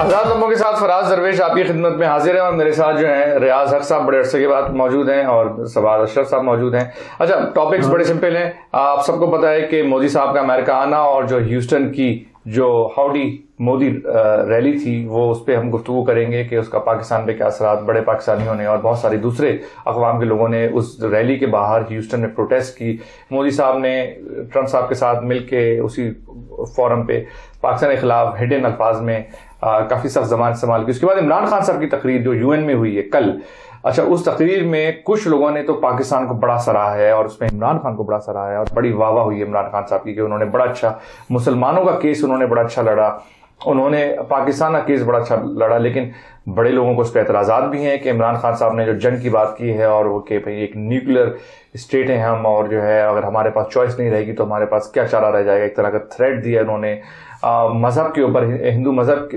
आजाद लम्हों के साथ फराज दरवेश आपकी खिदमत में हाजिर है और मेरे साथ जो हैं रियाज हक साहब बड़े अरसे के बाद मौजूद हैं और सवाद अशरफ साहब मौजूद हैं। अच्छा, टॉपिक्स बड़े सिंपल हैं। आप सबको पता है कि मोदी साहब का अमेरिका आना और जो ह्यूस्टन की जो हाउडी मोदी रैली थी वो उस पर हम गुफ्तगू करेंगे कि उसका पाकिस्तान पे क्या असरात, बड़े पाकिस्तानियों ने और बहुत सारे दूसरे अक़वाम के लोगों ने उस रैली के बाहर ह्यूस्टन में प्रोटेस्ट की। मोदी साहब ने ट्रंप साहब के साथ मिलके उसी फोरम पे पाकिस्तान के खिलाफ हिडन अल्फाज में काफी सख्त ज़बान इस्तेमाल की। उसके बाद इमरान खान साहब की तकरीर जो यूएन में हुई है कल, अच्छा, उस तकरीर में कुछ लोगों ने तो पाकिस्तान को बड़ा सराहा है और उसमें इमरान खान को बड़ा सराहा है और बड़ी वाह हुई है इमरान खान साहब की कि उन्होंने बड़ा अच्छा मुसलमानों का केस उन्होंने बड़ा अच्छा लड़ा, उन्होंने पाकिस्तान का केस बड़ा अच्छा लड़ा। लेकिन बड़े लोगों को उस पर एतराज़ात भी हैं कि इमरान खान साहब ने जो जंग की बात की है और वो कि भाई एक न्यूक्लियर स्टेट है हम, और जो है अगर हमारे पास चॉइस नहीं रहेगी तो हमारे पास क्या चारा रह जाएगा, एक तरह का थ्रेट दिया उन्होंने। मजहब के ऊपर, हिंदू मजहब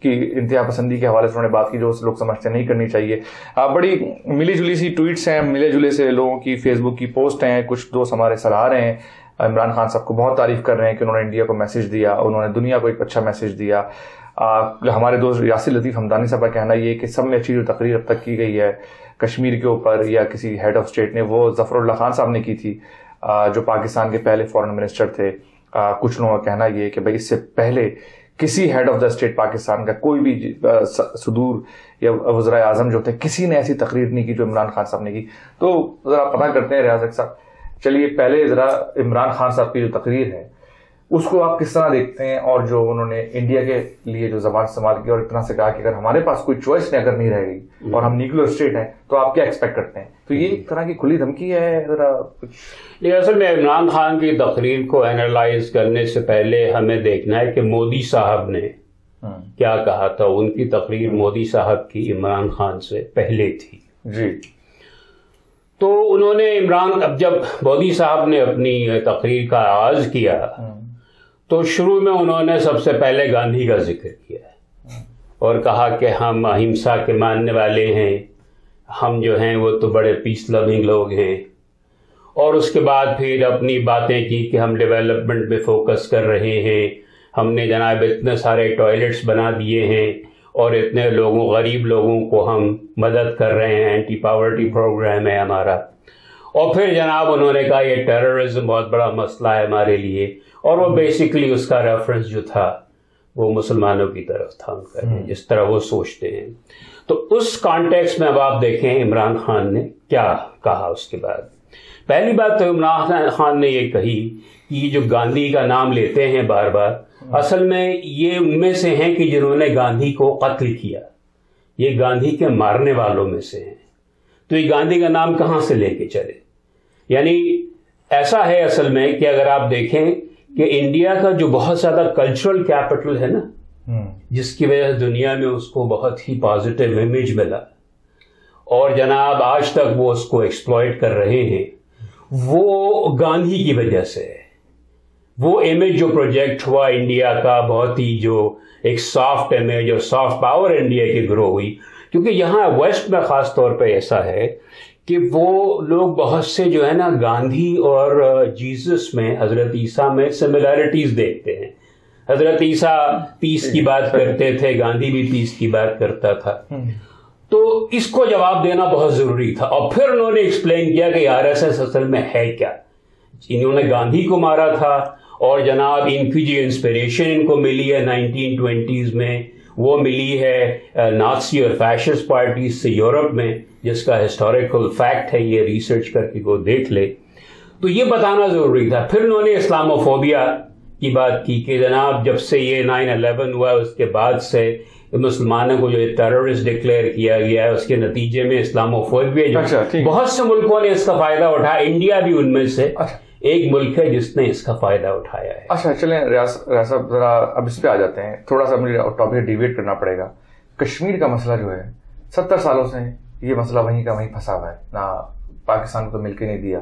की इंतहा पसंदी के हवाले से उन्होंने बात की जो लोग समझते नहीं करनी चाहिए। बड़ी मिली जुली सी ट्वीट्स हैं, मिले जुले से लोगों की फेसबुक की पोस्ट हैं, कुछ दोस्त हमारे सराह रहे हैं इमरान खान साहब को, बहुत तारीफ कर रहे हैं कि उन्होंने इंडिया को मैसेज दिया, उन्होंने दुनिया को एक अच्छा मैसेज दिया। हमारे दोस्त यासिर लतीफ़ हमदानी साहब का कहना ये कि सब में अच्छी जो तकरीर अब तक की गई है कश्मीर के ऊपर या किसी हेड ऑफ स्टेट ने, वो ज़फ़रुल्लाह खान साहब ने की थी जो पाकिस्तान के पहले फॉरेन मिनिस्टर थे। कुछ लोगों का कहना ये कि भाई इससे पहले किसी head of the state Pakistan का कोई भी सदूर या वज़ीर आज़म जो थे, किसी ने ऐसी तकरीर नहीं की जो इमरान खान साहब ने की। तो ज़रा पता करते हैं रियाज साहब, चलिए पहले ज़रा इमरान खान साहब की जो तकरीर है उसको आप किस तरह देखते हैं, और जो उन्होंने इंडिया के लिए जो ज़बान इस्तेमाल की और इतना से कहा कि अगर हमारे पास कोई चॉइस अगर नहीं रह गई और हम न्यूक्लियर स्टेट हैं तो आप क्या एक्सपेक्ट करते हैं, तो ये एक तरह की खुली धमकी है ज़रा? लेकिन असल में इमरान खान की तकरीर को एनालाइज करने से पहले हमें देखना है कि मोदी साहब ने क्या कहा था। उनकी तकरीर मोदी साहब की इमरान खान से पहले थी जी। तो उन्होंने अब जब मोदी साहब ने अपनी तकरीर का आगाज किया तो शुरू में उन्होंने सबसे पहले गांधी का जिक्र किया और कहा कि हम अहिंसा के मानने वाले हैं, हम जो हैं वो तो बड़े पीस लविंग लोग हैं। और उसके बाद फिर अपनी बातें की कि हम डेवलपमेंट पे फोकस कर रहे हैं, हमने जनाब इतने सारे टॉयलेट्स बना दिए हैं और इतने गरीब लोगों को हम मदद कर रहे हैं, एंटी पॉवर्टी प्रोग्राम है हमारा। और फिर जनाब उन्होंने कहा ये टेररिज्म बहुत बड़ा मसला है हमारे लिए, और वो बेसिकली उसका रेफरेंस जो था वो मुसलमानों की तरफ था, उनका जिस तरह वो सोचते हैं। तो उस कॉन्टेक्स्ट में अब आप देखें इमरान खान ने क्या कहा। उसके बाद पहली बात तो इमरान खान ने ये कही कि जो गांधी का नाम लेते हैं बार बार, असल में ये उनमें से हैं कि जिन्होंने गांधी को कत्ल किया, ये गांधी के मारने वालों में से हैं। तो ये गांधी का नाम कहाँ से लेके चले? यानी ऐसा है असल में कि अगर आप देखें कि इंडिया का जो बहुत ज्यादा कल्चरल कैपिटल है ना, जिसकी वजह से दुनिया में उसको बहुत ही पॉजिटिव इमेज मिला और जनाब आज तक वो उसको एक्सप्लॉइट कर रहे हैं, वो गांधी की वजह से है। वो इमेज जो प्रोजेक्ट हुआ इंडिया का, बहुत ही जो एक सॉफ्ट इमेज और सॉफ्ट पावर इंडिया की ग्रो हुई, क्योंकि यहाँ वेस्ट में खास तौर पे ऐसा है कि वो लोग बहुत से जो है ना गांधी और जीसस में, हजरत ईसा में सिमिलैरिटीज देखते हैं। हजरत ईसा पीस की बात करते थे, गांधी भी पीस की बात करता था। तो इसको जवाब देना बहुत जरूरी था। और फिर उन्होंने एक्सप्लेन किया कि आरएसएस असल में है क्या। इन्होंने गांधी को मारा था और जनाब इनकी जो इंस्पिरेशन इनको मिली है 1920s में, वो मिली है नाज़ी और फैशिस्ट पार्टीज से यूरोप में, जिसका हिस्टोरिकल फैक्ट है, ये रिसर्च करके को देख ले। तो ये बताना जरूरी था। फिर उन्होंने इस्लामोफोबिया की बात की कि जनाब जब से ये 9/11 हुआ उसके बाद से मुसलमानों को जो टेररिस्ट डिक्लेयर किया गया है, उसके नतीजे में इस्लामोफोबिया जो बहुत से मुल्कों ने इसका फायदा उठाया, इंडिया भी उनमें से एक मुल्क है जिसने इसका फायदा उठाया है। अच्छा, चलें रियाज साहब जरा अब इस पे आ जाते हैं, थोड़ा सा मुझे टॉपिक डिवेट करना पड़ेगा। कश्मीर का मसला जो है 70 सालों से ये मसला वहीं का वहीं फंसा हुआ है, ना पाकिस्तान को तो मिलके नहीं दिया।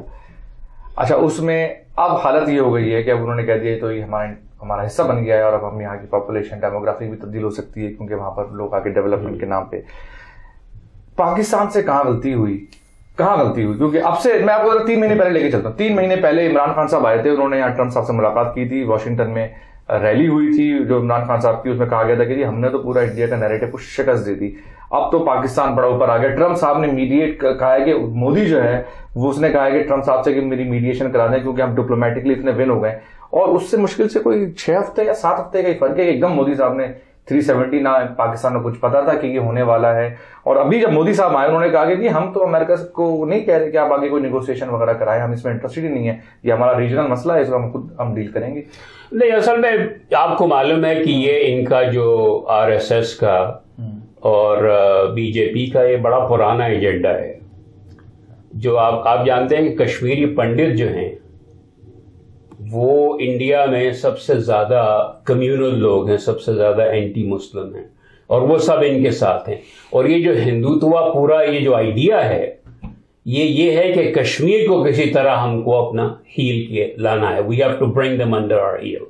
अच्छा, उसमें अब हालत ये हो गई है कि अब उन्होंने कह दिया तो ये हमारा हिस्सा बन गया है और अब हम यहाँ की पॉपुलेशन डेमोग्राफी भी तब्दील हो सकती है क्योंकि वहां पर लोग आके डेवलपमेंट के नाम पे। पाकिस्तान से कहाँ गलती हुई? क्योंकि अब से मैं आपको 3 महीने पहले लेके चलता हूँ। 3 महीने पहले इमरान खान साहब आए थे, उन्होंने यहाँ ट्रंप साहब से मुलाकात की थी वाशिंगटन में, रैली हुई थी जो इमरान खान साहब की, उसमें कहा गया था कि हमने तो पूरा इंडिया का नैरेटिव को शिकस्त दे दी, अब तो पाकिस्तान बड़ा ऊपर आ गया। ट्रंप साहब ने मीडिएट कहा है कि मोदी जो है वो उसने कहा है कि ट्रंप साहब से कि मेरी मीडिएशन करा दें क्योंकि हम डिप्लोमेटिकली इतने विन हो गए, और उससे मुश्किल से कोई 6 हफ्ते या 7 हफ्ते का ही फर्क है। एकदम मोदी साहब ने 370 ना पाकिस्तान को कुछ पता था कि ये होने वाला है, और अभी जब मोदी साहब आए उन्होंने कहा कि हम तो अमेरिका को नहीं कह रहे कि आप आगे कोई नेगोशिएशन वगैरह कराएं, हम इसमें इंटरेस्टेड ही नहीं है, ये हमारा रीजनल मसला है, इसको हम खुद हम डील करेंगे। नहीं, असल में आपको मालूम है कि ये इनका जो आरएसएस का और बीजेपी का ये बड़ा पुराना एजेंडा है। जो आप जानते हैं कि कश्मीरी पंडित जो हैं वो इंडिया में सबसे ज्यादा कम्युनल लोग हैं, सबसे ज्यादा एंटी मुस्लिम हैं, और वो सब इनके साथ हैं। और ये जो हिंदुत्व पूरा ये जो आइडिया है ये है कि कश्मीर को किसी तरह हमको अपना हील के लाना है, we have to bring them under our heel.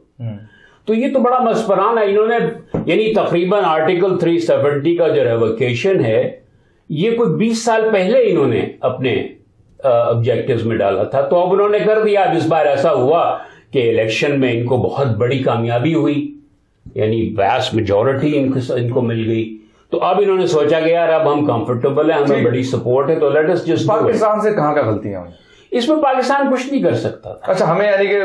तो ये तो बड़ा मस्पराना इन्होंने, यानी तकरीबन आर्टिकल 370 का जो रेवोकेशन है ये कोई 20 साल पहले इन्होंने अपने ऑब्जेक्टिव्स में डाला था, तो अब उन्होंने कर दिया। अब इस बार ऐसा हुआ कि इलेक्शन में इनको बहुत बड़ी कामयाबी हुई, यानी वैस्ट मेजॉरिटी इनको मिल गई, तो अब इन्होंने सोचा कि यार अब हम कंफर्टेबल है, हमें बड़ी सपोर्ट है, तो लेट अस जस्ट। पाकिस्तान से कहां का गलतियां हुई इसमें? पाकिस्तान कुछ नहीं कर सकता था। अच्छा, हमें यानी कि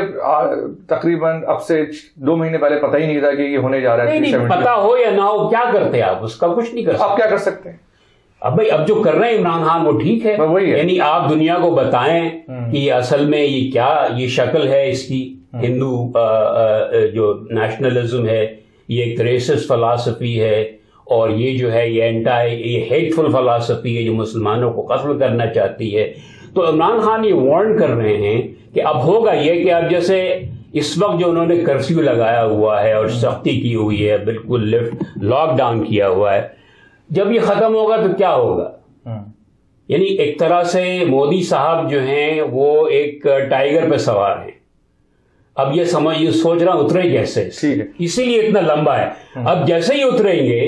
तकरीबन अब से 2 महीने पहले पता ही नहीं था कि ये होने जा रहा है। नहीं, पता हो या ना हो, क्या करते आप उसका? कुछ नहीं कर सकते। आप क्या कर सकते हैं? अब भाई, अब जो कर रहे हैं इमरान खान वो ठीक है, यानी आप दुनिया को बताएं कि असल में ये क्या, ये शक्ल है इसकी, हिंदू जो नेशनलिज्म है, ये एक रेसिस्ट फिलॉसफी है, और ये जो है ये हेटफुल फिलॉसफी है जो मुसलमानों को कत्ल करना चाहती है। तो इमरान खान ये वार्न कर रहे हैं कि अब होगा ये कि अब जैसे इस वक्त जो उन्होंने कर्फ्यू लगाया हुआ है और सख्ती की हुई है, बिल्कुल लॉकडाउन किया हुआ है, जब ये खत्म होगा तो क्या होगा? यानी एक तरह से मोदी साहब जो हैं वो एक टाइगर पे सवार हैं। अब ये सोच रहा उतरे कैसे, इसीलिए इतना लंबा है। अब जैसे ही उतरेंगे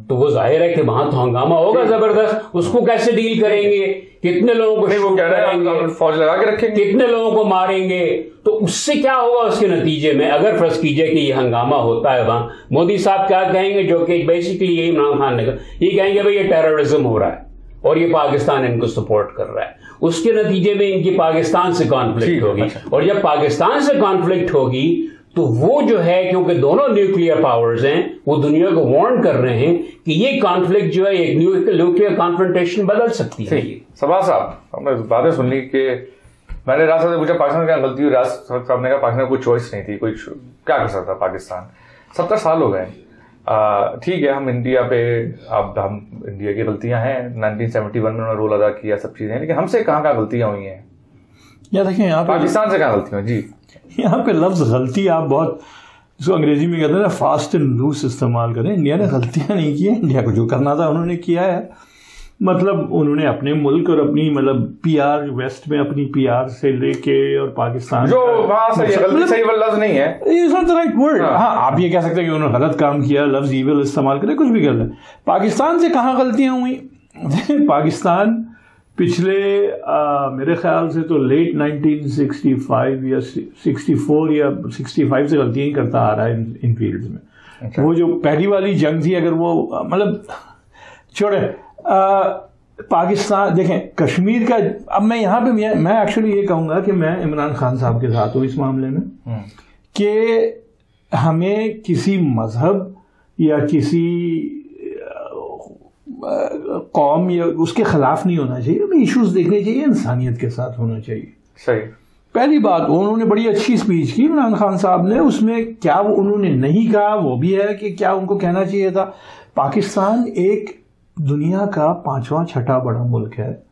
तो वो जाहिर है कि वहां तो हंगामा होगा जबरदस्त, उसको कैसे डील करेंगे, कितने लोगों को शूट करेंगे, फौज लगा के रखेंगे, कितने लोगों को मारेंगे, तो उससे क्या होगा उसके नतीजे में? अगर फर्ज कीजिए कि ये हंगामा होता है वहां, मोदी साहब क्या कहेंगे, जो कि बेसिकली यही इमरान खान ने कहा, ये कहेंगे भाई ये टेररिज्म हो रहा है और ये पाकिस्तान इनको सपोर्ट कर रहा है। उसके नतीजे में इनकी पाकिस्तान से कॉन्फ्लिक्ट होगी, और जब पाकिस्तान से कॉन्फ्लिक्ट होगी तो वो जो है, क्योंकि दोनों न्यूक्लियर पावर्स हैं, वो दुनिया को वार्न कर रहे हैं कि ये कॉन्फ्लिक्ट जो है एक न्यूक्लियर कॉन्फ्रंटेशन बदल सकती है। सभा साहब, हमने बातें सुन ली कि मैंने राज साहब से पूछा पाकिस्तान क्या गलती हुई, राज साहब ने कहा पाकिस्तान को कोई चॉइस नहीं थी, कोई क्या कर सकता पाकिस्तान, 70 साल हो गए। ठीक है, हम इंडिया पे, अब हम इंडिया की गलतियां हैं, 1971 में उन्होंने रोल अदा किया, सब चीजें, लेकिन हमसे कहाँ गलतियां हुई हैं? या देखिए यहाँ पे पाकिस्तान से कहाँ गलतियां जी? यहाँ पे लफ्ज गलती आप बहुत, इसको अंग्रेजी में कहते हैं ना, फास्ट एंड लूज इस्तेमाल करें। इंडिया ने गलतियां नहीं की है, इंडिया को जो करना था उन्होंने किया है। मतलब उन्होंने अपने मुल्क और अपनी पीआर, वेस्ट में अपनी पीआर से लेके और पाकिस्तान जो वहां से गलती सही लफ्ज नहीं है, it's not the right word. हाँ, आप ये कह सकते हैं कि उन्होंने गलत काम किया, लफ्ज ईविल इस्तेमाल करे, कुछ भी कर ले। पाकिस्तान से कहाँ गलतियां हुई? पाकिस्तान पिछले मेरे ख्याल से तो लेट 1965 या 64 या 65 से गलतियां ही करता आ रहा है इन फील्ड्स में। अच्छा। वो जो पहली वाली जंग थी, अगर वो मतलब छोड़े, पाकिस्तान देखें, कश्मीर का, अब मैं यहाँ पे मैं एक्चुअली ये कहूँगा कि मैं इमरान खान साहब के साथ हूँ इस मामले में, कि हमें किसी मजहब या किसी कौम या उसके खिलाफ नहीं होना चाहिए, हमें इश्यूज देखने चाहिए, इंसानियत के साथ होना चाहिए। सही। पहली बात, उन्होंने बड़ी अच्छी स्पीच की इमरान खान साहब ने, उसमें क्या वो उन्होंने नहीं कहा वो भी है कि क्या उनको कहना चाहिए था। पाकिस्तान एक दुनिया का 5वां 6ठा बड़ा मुल्क है,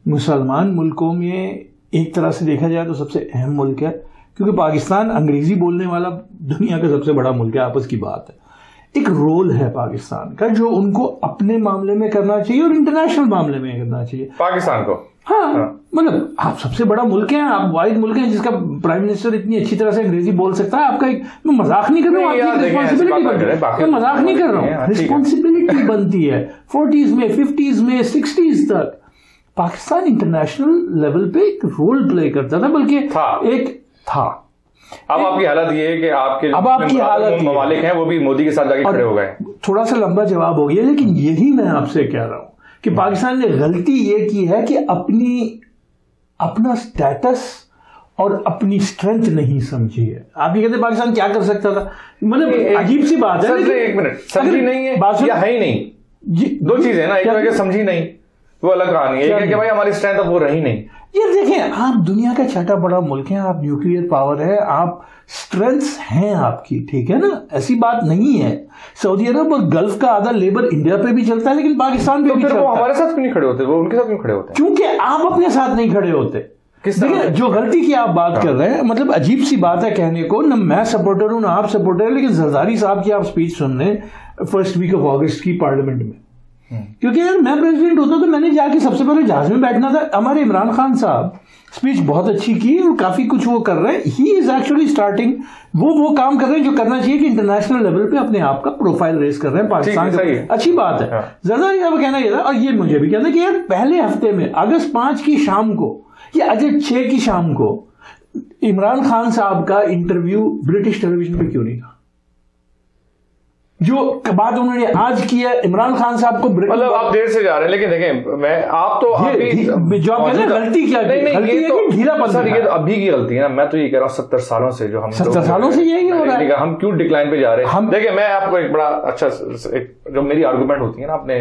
मुसलमान मुल्कों में एक तरह से देखा जाए तो सबसे अहम मुल्क है, क्योंकि पाकिस्तान अंग्रेजी बोलने वाला दुनिया का सबसे बड़ा मुल्क है, आपस की बात है। एक रोल है पाकिस्तान का जो उनको अपने मामले में करना चाहिए और इंटरनेशनल मामले में करना चाहिए पाकिस्तान को। हाँ। मतलब आप सबसे बड़ा मुल्क है, आप वाहिद मुल्क है जिसका प्राइम मिनिस्टर इतनी अच्छी तरह से अंग्रेजी बोल सकता है। आपका एक, मैं मजाक नहीं कर रहा हूँ, आपकी रिस्पॉन्सिबिलिटी बनती है, मैं मजाक नहीं कर रहा हूँ, रिस्पॉन्सिबिलिटी बनती है। 40s में, 50s में, 60s तक पाकिस्तान इंटरनेशनल लेवल पे एक रोल प्ले करता था, बल्कि एक था। अब आपकी हालत ये है कि आपके अब आपकी हालत ममालिक हैं वो भी मोदी के साथ जाके खड़े हो गए। थोड़ा सा लंबा जवाब हो गया, लेकिन यही मैं आपसे कह रहा हूं कि पाकिस्तान ने गलती ये की है कि अपना स्टेटस और अपनी स्ट्रेंथ नहीं समझी है। आप ये कहते पाकिस्तान क्या कर सकता था, मतलब अजीब सी बात है। एक मिनट, समझी नहीं है या है ही नहीं, दो चीजें है ना। एक समझी नहीं वो अलग कहानी है, एक है कि भाई हमारी स्ट्रेंथ अब वो रही नहीं। ये देखें, आप दुनिया का छठा बड़ा मुल्क है, आप न्यूक्लियर पावर है, आप स्ट्रेंथ्स हैं आपकी, ठीक है ना, ऐसी बात नहीं है। सऊदी अरब और गल्फ का आधा लेबर इंडिया पे भी चलता है, लेकिन पाकिस्तान पे भी चलता है। वो हमारे साथ क्यों नहीं खड़े होते, वो उनके साथ क्यों खड़े होते हैं? क्योंकि आप अपने साथ नहीं खड़े होते। देखिए, जो गलती की आप बात कर रहे हैं, मतलब अजीब सी बात है कहने को, ना मैं सपोर्टर हूं ना आप सपोर्टर, लेकिन जरदारी साहब की आप स्पीच सुन रहे फर्स्ट वीक ऑफ अगस्त की पार्लियामेंट में, क्योंकि यार मैं प्रेसिडेंट होता तो मैंने जाके सबसे पहले जहाज में बैठना था। हमारे इमरान खान साहब स्पीच बहुत अच्छी की और काफी कुछ वो कर रहे हैं। ही इज एक्चुअली स्टार्टिंग वो काम कर रहे हैं जो करना चाहिए कि इंटरनेशनल लेवल पे अपने आप का प्रोफाइल रेस कर रहे हैं पाकिस्तान का। अच्छी बात है। जरदारी साहब कहना ये था, और ये मुझे भी कहना कि यार पहले हफ्ते में अगस्त 5 की शाम को या अगस्त 6 की शाम को इमरान खान साहब का इंटरव्यू ब्रिटिश टेलीविजन पे क्यों नहीं था? जो बात उन्होंने आज की है इमरान खान साहब को, मतलब आप देर से जा रहे हैं, लेकिन देखें मैं आप तो गलती क्या ये तो अभी की गलती है ना। मैं तो ये कह रहा हूँ 70 सालों से जो हम 70 सालों से यही हो रहा है, हम क्यों डिक्लाइन पे जा रहे हैं? देखिए मैं आपको एक बड़ा अच्छा जो मेरी आर्गुमेंट होती है ना अपने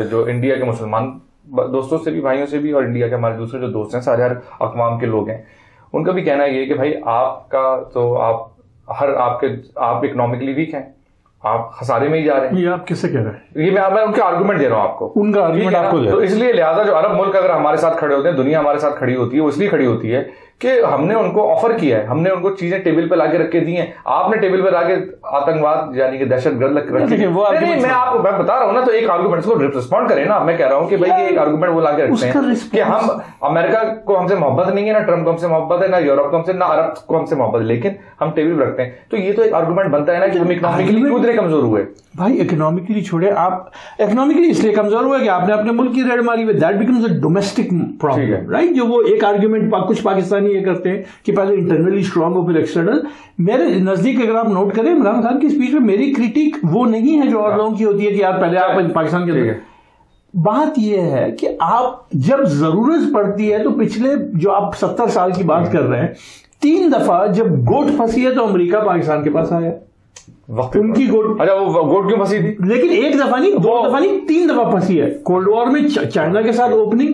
जो इंडिया के मुसलमान दोस्तों से भी, भाइयों से भी, और इंडिया के हमारे दूसरे जो दोस्त हैं सारे हर अक़वाम के लोग हैं, उनका भी कहना ये है कि भाई आपका तो आप इकोनॉमिकली वीक हैं, आप खसारे में ही जा रहे हैं। ये आप किससे कह रहे हैं? ये मैं उनके आर्गुमेंट दे रहा हूं आपको, उनका आर्गुमेंट आपको दे। तो इसलिए लिहाजा जो अरब मुल्क अगर हमारे साथ खड़े होते हैं, दुनिया हमारे साथ खड़ी होती है, वो इसलिए खड़ी होती है कि हमने उनको ऑफर किया है, हमने उनको चीजें टेबल पे लाके रख के दी हैं। आपने टेबल पे लाके आतंकवाद यानी कि दहशतगर्द रख मैं आपको मैं बता रहा हूं ना, तो एक आर्गुमेंट को रिस्पॉन्ड करें ना। मैं कह रहा हूं कि भाई ये एक आर्गुमेंट वो लाके रखते हैं कि हम अमेरिका को हमसे मोहब्बत नहीं है, ना ट्रंप को हमसे मोहब्बत है, ना यूरोप को हमसे, ना अरब को हमसे मोहब्बत है, लेकिन हम टेबल पे रखते हैं। तो ये तो एक आर्गुमेंट बनता है ना कि हम इकोनॉमिकली क्यों इतने कमजोर हुए। भाई इकोनॉमिकली छोड़े, आप इकोनॉमिकली इसलिए कमजोर हुए कि आपने अपने मुल्क की रेड मारी हुई, that becomes a domestic problem, right? जो वो एक आर्गुमेंट कुछ पाकिस्तानी ये करते हैं कि पहले इंटरनली स्ट्रांग हो फिर एक्सटर्नल। मेरे नजदीक अगर आप नोट करें इमरान खान की स्पीच में मेरी क्रिटिक वो नहीं है जो और लोगों की होती है कि यार पहले आप पाकिस्तान के अंदर। बात यह है कि आप जब जरूरत पड़ती है तो पिछले जो आप 70 साल की बात कर रहे हैं, 3 दफा जब गोट फंसी है तो अमेरिका पाकिस्तान के पास आया वक्त उनकी गोट। अच्छा वो गोट क्यों फंसी थी? लेकिन एक दफा नहीं, 2 दफा नहीं, 3 दफा फंसी है। कोल्ड वॉर में चाइना के साथ ओपनिंग,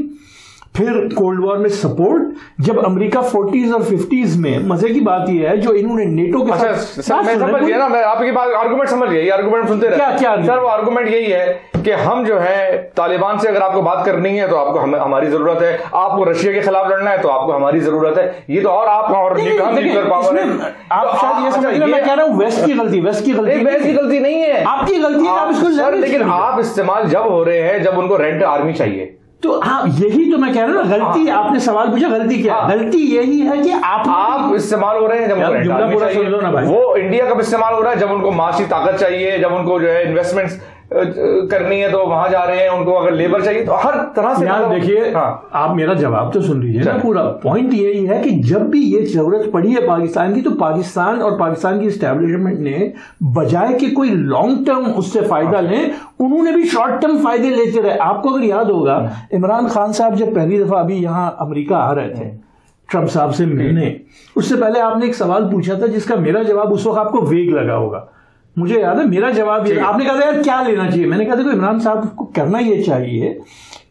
फिर कोल्ड वॉर में सपोर्ट, जब अमेरिका 40s और 50s में। मजे की बात यह है जो इन्होंने नेटो के साथ मैं समझ गया ना, मैं आपकी बात आर्गुमेंट समझ गया। ये आर्गुमेंट सुनते रहे क्या सर, वो आर्गुमेंट यही है कि हम जो है तालिबान से अगर आपको बात करनी है तो आपको हमारी जरूरत है, आपको रशिया के खिलाफ लड़ना है तो आपको हमारी जरूरत है। ये तो और आप और न्यूक्लियर पावर है। आप शायद ये समझ रहे हैं, मैं कह रहा हूं वेस्ट की गलती नहीं है, आपकी गलती है। आप इसको लेकिन आप इस्तेमाल जब हो रहे हैं जब उनको रेड आर्मी चाहिए, तो हाँ यही तो मैं कह रहा हूँ ना, गलती आपने सवाल पूछा, गलती क्या? गलती यही है कि आप इस्तेमाल हो रहे हैं जब उनको वो इंडिया कब इस्तेमाल हो रहा है जब उनको माशी ताकत चाहिए, जब उनको जो है इन्वेस्टमेंट्स करनी है तो वहां जा रहे हैं, उनको अगर लेबर चाहिए तो हर तरह से। यार देखिए, आप मेरा जवाब तो सुन लीजिए ना पूरा। पॉइंट यही है कि जब भी ये जरूरत पड़ी है पाकिस्तान की, तो पाकिस्तान और पाकिस्तान की एस्टेब्लिशमेंट ने बजाय कि कोई लॉन्ग टर्म उससे फायदा लें, उन्होंने भी शॉर्ट टर्म फायदे लेते रहे। आपको अगर याद होगा, इमरान खान साहब जब पहली दफा अभी यहां अमेरिका आ रहे थे ट्रंप साहब से मिलने, उससे पहले आपने एक सवाल पूछा था जिसका मेरा जवाब उस वक्त आपको वेग लगा होगा। मुझे याद है मेरा जवाब ये, आपने कहा था यार क्या लेना चाहिए। मैंने कहा देखो इमरान साहब को करना ये चाहिए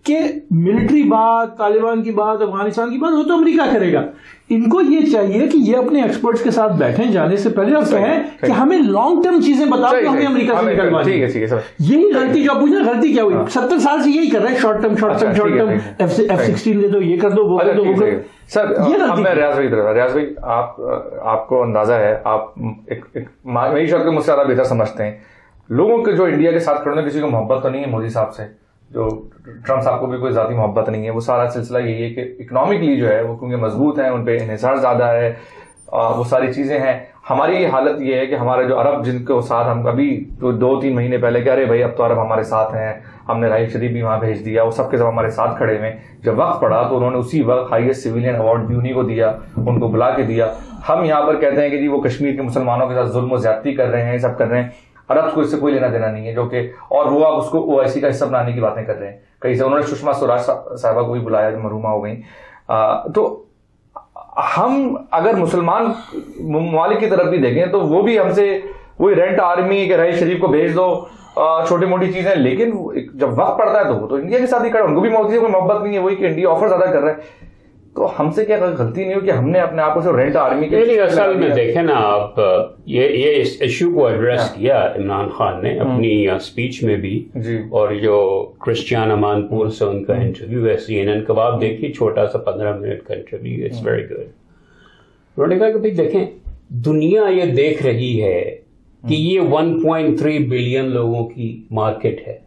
कि मिलिट्री बात, तालिबान की बात, अफगानिस्तान की बात वो तो अमेरिका करेगा। इनको ये चाहिए कि ये अपने एक्सपर्ट्स के साथ बैठें जाने से पहले और कहें कि हमें लॉन्ग टर्म चीजें बताओ कि हमें अमेरिका से निकलवानी है। यही गलती जो आप पूछना, गलती क्या हुई? 70 साल से यही कर रहे हैं, शॉर्ट टर्म F-16 दे दो, ये कर दो, वो कर दो, वो कर। सर अब मैं रियाज भाई आपको अंदाजा है, आप मेरी शौक के मुझसे ज्यादा बेहतर समझते हैं लोगों के जो इंडिया के साथ खड़े, किसी को मोहब्बत तो नहीं है मोदी साहब से, जो ट्रंप साहब को भी कोई ज्यादा मोहब्बत नहीं है। वो सारा सिलसिला यही है कि इकोनॉमिकली जो है वो क्योंकि मजबूत है, उन पे इन्हिसार ज्यादा है, वो सारी चीजें हैं। हमारी हालत ये है कि हमारे जो अरब जिनको साथ हम अभी 2-3 महीने पहले कह रहे भाई अब तो अरब हमारे साथ हैं, हमने राहिल शरीफ भी वहां भेज दिया, वो सबके सब हमारे साथ खड़े हुए। जब वक्त पड़ा तो उन्होंने उसी वक्त हाईएस्ट सिविलियन अवार्ड भी उन्हीं को दिया, उनको बुला के दिया। हम यहाँ पर कहते हैं कि जी वो कश्मीर के मुसलमानों के साथ जुल्म ज्यादती कर रहे हैं, सब कर रहे हैं। अरब को इससे कोई लेना देना नहीं है, जो कि और वो आप उसको ओआईसी का हिस्सा बनाने की बातें कर रहे हैं। कहीं से उन्होंने सुषमा स्वराज साहबा को भी बुलाया जो मरूमा हो गई। तो हम अगर मुसलमान ममालिक की तरफ भी देखें तो वो भी हमसे वही रेंट आर्मी के राहिल शरीफ को भेज दो, छोटी मोटी चीजें। लेकिन जब वक्त पड़ता है तो वो तो इंडिया के साथ ही खड़ा, उनको भी मोदी से कोई मोहब्बत नहीं है, वही कि इंडिया ऑफर ज्यादा कर रहा है। तो हमसे क्या गलती नहीं हो कि हमने अपने आप को रेंट आर्मी के असल में देखें ना आप, ये इस इश्यू को एड्रेस किया इमरान खान ने अपनी स्पीच में भी, और जो क्रिश्चियन अमानपुर से उनका इंटरव्यू है CNN का, आप देखिए छोटा सा 15 मिनट का इंटरव्यू, इट्स वेरी गुड। उन्होंने कहा कि भाई देखें, दुनिया ये देख रही है कि ये 1.3 बिलियन लोगों की मार्केट है,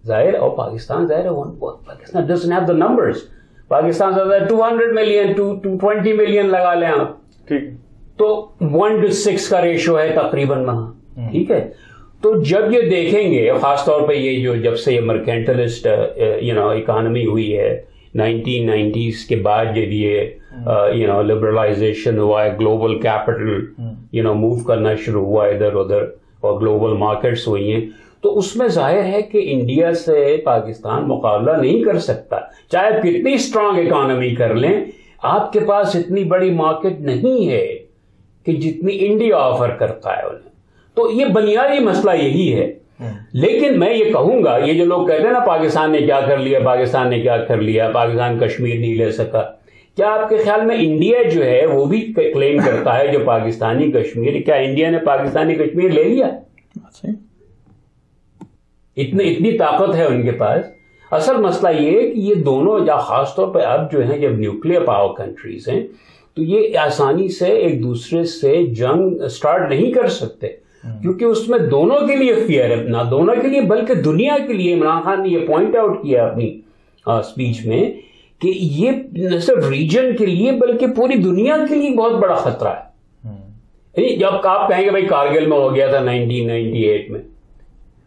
जाहिर, और पाकिस्तान जाहिर है Pakistan doesn't have the numbers. Pakistan ज्यादा 200 मिलियन 220 मिलियन लगा लें आप, ठीक, तो 1:6 का रेशो है तकरीबन वहां, ठीक है। तो जब ये देखेंगे, खासतौर पे ये जो जब से ये मर्केंटलिस्ट इकोनॉमी हुई है 1990s के बाद, जब ये लिबरलाइजेशन हुआ है, ग्लोबल कैपिटल मूव करना शुरू हुआ इधर उधर, और ग्लोबल मार्केट्स हुई हैं, तो उसमें जाहिर है कि इंडिया से पाकिस्तान मुकाबला नहीं कर सकता। चाहे आप कितनी स्ट्रांग इकोनॉमी कर लें, आपके पास इतनी बड़ी मार्केट नहीं है कि जितनी इंडिया ऑफर करता है उन्हें। तो ये बुनियादी मसला यही है। लेकिन मैं ये कहूंगा, ये जो लोग कहते हैं ना पाकिस्तान ने क्या कर लिया, पाकिस्तान ने क्या कर लिया, पाकिस्तान कश्मीर नहीं ले सका, क्या आपके ख्याल में इंडिया जो है वो भी क्लेम करता है जो पाकिस्तानी कश्मीर, क्या इंडिया ने पाकिस्तानी कश्मीर ले लिया? इतनी ताकत है उनके पास। असल मसला ये है कि ये दोनों, या खासतौर पर अब जो है जब न्यूक्लियर पावर कंट्रीज हैं, तो ये आसानी से एक दूसरे से जंग स्टार्ट नहीं कर सकते, क्योंकि उसमें दोनों के लिए फियर है, ना दोनों के लिए बल्कि दुनिया के लिए। इमरान खान ने ये पॉइंट आउट किया अपनी स्पीच में कि ये न सिर्फ रीजन के लिए बल्कि पूरी दुनिया के लिए बहुत बड़ा खतरा है। जब आप कहेंगे भाई कारगिल में हो गया था 1998 में,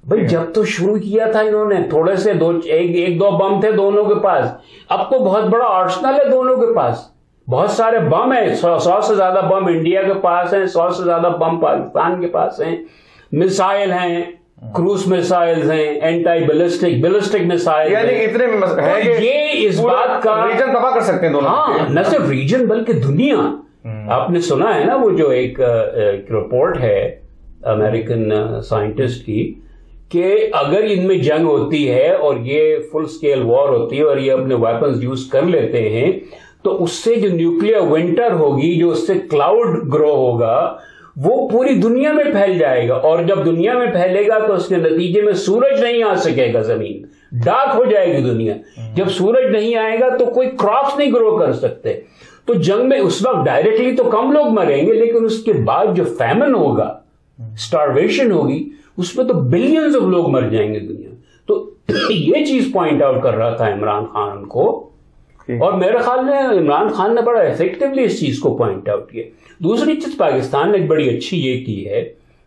भाई जब तो शुरू किया था इन्होंने, थोड़े से एक दो बम थे दोनों के पास, अब तो बहुत बड़ा आर्सेनल है दोनों के पास, बहुत सारे बम है, 100 से ज्यादा बम इंडिया के पास हैं, 100 से ज्यादा बम पाकिस्तान के पास हैं, मिसाइल हैं, क्रूज मिसाइल्स हैं, एंटी बैलिस्टिक मिसाइल, इतने हैं कि ये इस बात का रीजन तबाह कर सकते हैं दोनों। हाँ, न सिर्फ रीजन बल्कि दुनिया। आपने सुना है ना वो जो एक रिपोर्ट है अमेरिकन साइंटिस्ट की, कि अगर इनमें जंग होती है और ये फुल स्केल वॉर होती है और ये अपने वेपन्स यूज कर लेते हैं, तो उससे जो न्यूक्लियर विंटर होगी, जो उससे क्लाउड ग्रो होगा, वो पूरी दुनिया में फैल जाएगा, और जब दुनिया में फैलेगा तो उसके नतीजे में सूरज नहीं आ सकेगा, जमीन डार्क हो जाएगी दुनिया। जब सूरज नहीं आएगा तो कोई क्रॉप्स नहीं ग्रो कर सकते। तो जंग में उस वक्त डायरेक्टली तो कम लोग मरेंगे, लेकिन उसके बाद जो फैमिन होगा, स्टारवेशन होगी, उसमें तो बिलियंस ऑफ लोग मर जाएंगे दुनिया। तो ये चीज पॉइंट आउट कर रहा था इमरान खान को, और मेरे ख्याल में इमरान खान ने बड़ा इफेक्टिवली इस चीज को पॉइंट आउट किया। दूसरी चीज पाकिस्तान ने एक बड़ी अच्छी ये की है,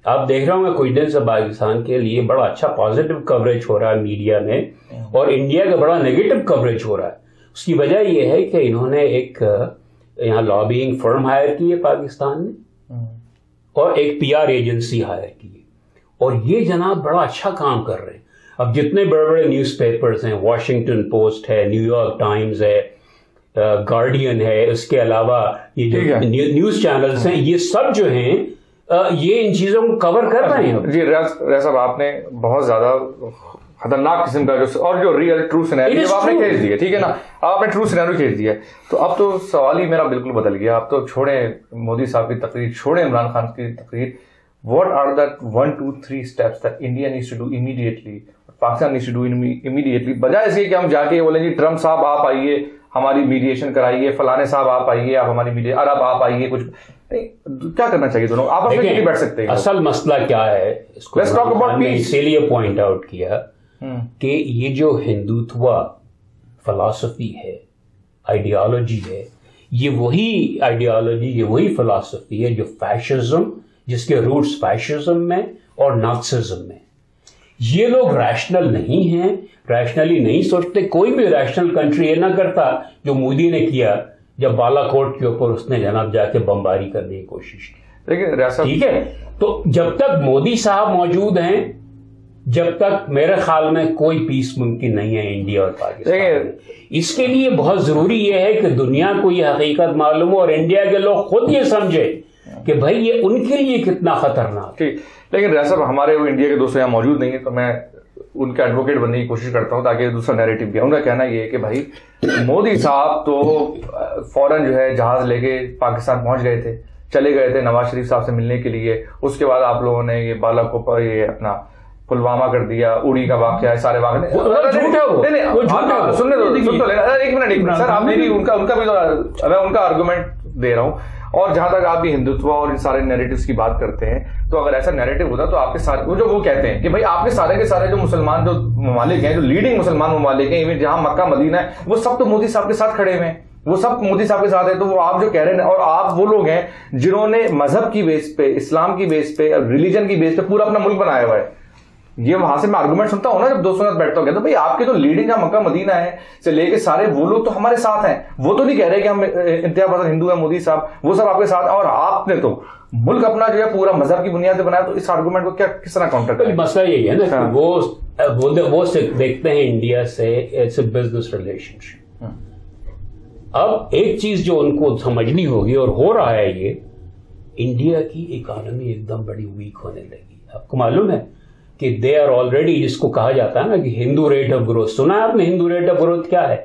आप देख रहे होंगे कुछ दिन से पाकिस्तान के लिए बड़ा अच्छा पॉजिटिव कवरेज हो रहा है मीडिया में, और इंडिया का बड़ा नेगेटिव कवरेज हो रहा है। उसकी वजह यह है कि इन्होंने एक यहाँ लॉबिंग फर्म हायर की है पाकिस्तान ने, और एक PR एजेंसी हायर की है, और ये जनाब बड़ा अच्छा काम कर रहे हैं। अब जितने बड़े बड़े न्यूज़पेपर्स हैं, वॉशिंगटन पोस्ट है, न्यूयॉर्क टाइम्स है, गार्डियन है, इसके अलावा ये जो न्यूज चैनल्स हैं, ये सब जो हैं ये इन चीजों को कवर कर रहे हैं। जी रियाज साहब, आपने बहुत ज्यादा खतरनाक किस्म का जो रियल ट्रू सिनेरियो आपने खींच दिया, ठीक है ना, आपने ट्रू सिनेरियो खींच दिया। तो अब तो सवाल ही मेरा बिल्कुल बदल गया। आप तो छोड़े मोदी साहब की तकरीर, छोड़े इमरान खान की तकरीर, what are the 1, 2, 3 steps that India needs to do immediately, Pakistan needs to do immediately, बजाय इसके कि हम जाके बोलें जी ट्रम्प साहब आप आइए हमारी मीडिएशन कराइए, फलाने साहब आप आइए आप हमारी मीडिएशन, अरब आप आइए, कुछ नहीं, क्या करना चाहिए दोनों आपस में नहीं बैठ सकते हैं। असल मसला क्या है, इसको इसीलिए पॉइंट आउट किया कि ये जो हिंदुत्व फिलॉसफी है, आइडियोलॉजी है, ये वही आइडियोलॉजी, ये वही फिलॉसफी है जो फैशिज्म, जिसके रूट्स फैशिज्म में और नात्सिज्म में, ये लोग रैशनल नहीं हैं, रैशनली नहीं सोचते। कोई भी रैशनल कंट्री ये ना करता जो मोदी ने किया जब बालाकोट के ऊपर उसने जनाब जाके बमबारी करने की कोशिश की। लेकिन ठीक है, तो जब तक मोदी साहब मौजूद हैं, जब तक मेरे ख्याल में कोई पीस मुमकिन नहीं है इंडिया और पाकिस्तान। इसके लिए बहुत जरूरी यह है कि दुनिया को यह हकीकत मालूम हो और इंडिया के लोग खुद ये समझे कि भाई ये उनके लिए कितना खतरनाक। ठीक, लेकिन रह साहब हमारे वो इंडिया के दोस्त यहाँ मौजूद नहीं है, तो मैं उनका एडवोकेट बनने की कोशिश करता हूँ ताकि दूसरा नैरेटिव भी है। उनका कहना ये है कि भाई मोदी साहब तो फौरन जो है जहाज लेके पाकिस्तान पहुंच गए थे, चले गए थे नवाज शरीफ साहब से मिलने के लिए। उसके बाद आप लोगों ने ये बालाकोट, ये अपना पुलवामा कर दिया, उड़ी का वाकया है, सारे वाकया सुनने दो, एक मिनट सर, आप मेरी उनका भी तो मैं उनका आर्गुमेंट दे रहा हूँ। और जहां तक आप ये हिंदुत्व और इन सारे नैरेटिव्स की बात करते हैं, तो अगर ऐसा नैरेटिव होता तो आपके सारे वो कहते हैं कि भाई आपके सारे के सारे जो मुसलमान जो ममालिक हैं, जो लीडिंग मुसलमान ममालिक हैं, इवन जहां मक्का मदीना है, वो सब तो मोदी साहब के साथ खड़े हुए हैं, वो सब मोदी साहब के साथ है। तो वो आप जो कह रहे हैं, और आप वो लोग हैं जिन्होंने मजहब की बेस पे, इस्लाम की बेस पे, रिलीजन की बेस पे पूरा अपना मुल्क बनाया हुआ है। ये वहां से मैं आर्गुमेंट सुनता हूं ना जब दोस्तों के साथ बैठता हूं, तो भाई आपके जो लीडिंग जहां मक्का मदीना है से लेके सारे वो लोग तो हमारे साथ हैं। वो तो नहीं कह रहे कि हम इंतहा पसंद हिंदू है मोदी साहब, वो सब आपके साथ। और आपने तो मुल्क अपना जो है पूरा मजहब की बुनियाद पे बनाया, तो इस आर्गुमेंट को क्या किस तरह काउंटर करें? मसला यही है ना, वो देखते हैं इंडिया से इट्स अ बिजनेस रिलेशनशिप। अब एक चीज जो उनको समझनी होगी, और हो रहा है ये, इंडिया की इकोनॉमी एकदम बड़ी वीक होने लगी। आपको मालूम है कि दे आर ऑलरेडी, जिसको कहा जाता है ना कि हिंदू रेट ऑफ ग्रोथ, सुना है आपने हिंदू रेट ऑफ ग्रोथ क्या है?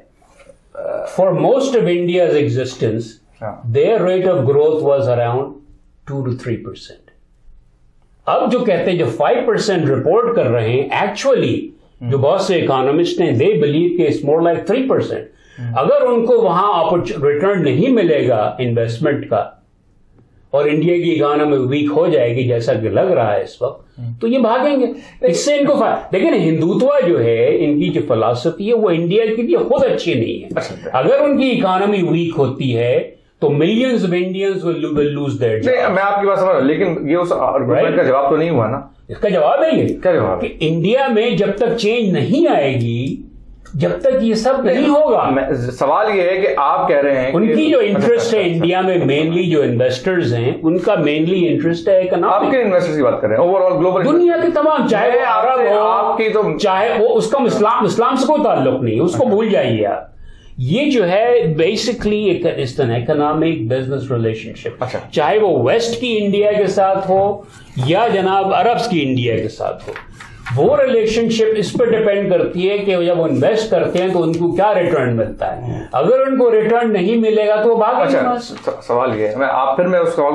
For most of India's existence there rate of growth was around 2 to 3%। अब जो कहते हैं, जो 5% रिपोर्ट कर रहे हैं, एक्चुअली जो बहुत से इकोनॉमिस्ट हैं, दे बिलीव कि इट्स मोर लाइक 3%। अगर उनको वहां रिटर्न नहीं मिलेगा इन्वेस्टमेंट का और इंडिया की इकोनॉमी वीक हो जाएगी जैसा कि लग रहा है इस वक्त, तो ये भागेंगे। इससे इनको लेकिन हिंदुत्व जो है, इनकी जो फिलॉसफी है, वो इंडिया के लिए खुद अच्छी नहीं है। अगर उनकी इकोनॉमी वीक होती है तो millions of Indians will lose their job. मैं आपकी बात समझ रहा हूं, लेकिन ये उस आर्गुमेंट का जवाब तो नहीं हुआ ना। इसका जवाब है ये, क्या जवाब? कि इंडिया में जब तक चेंज नहीं आएगी, जब तक ये सब नहीं होगा। सवाल ये है कि आप कह रहे हैं उनकी जो इंटरेस्ट है इंडिया में, मेनली जो इन्वेस्टर्स हैं, उनका मेनली इंटरेस्ट है इकोनॉमिक। आप किन इन्वेस्टर्स की बात कर रहे हैं? ओवरऑल ग्लोबल दुनिया के तमाम, चाहे अरब हो, आपकी तो चाहे वो, उसका इस्लाम से कोई ताल्लुक नहीं, उसको भूल जाइए आप। ये जो है basically it's an economic business relationship. चाहे वो वेस्ट की इंडिया के साथ हो या जनाब अरब्स की इंडिया के साथ हो, वो रिलेशनशिप इस पर डिपेंड करती है कि जब वो इन्वेस्ट करते हैं तो उनको क्या रिटर्न मिलता है। अगर उनको रिटर्न नहीं मिलेगा तो वो भागेंगे। सवाल ये है, मैं उस सवाल,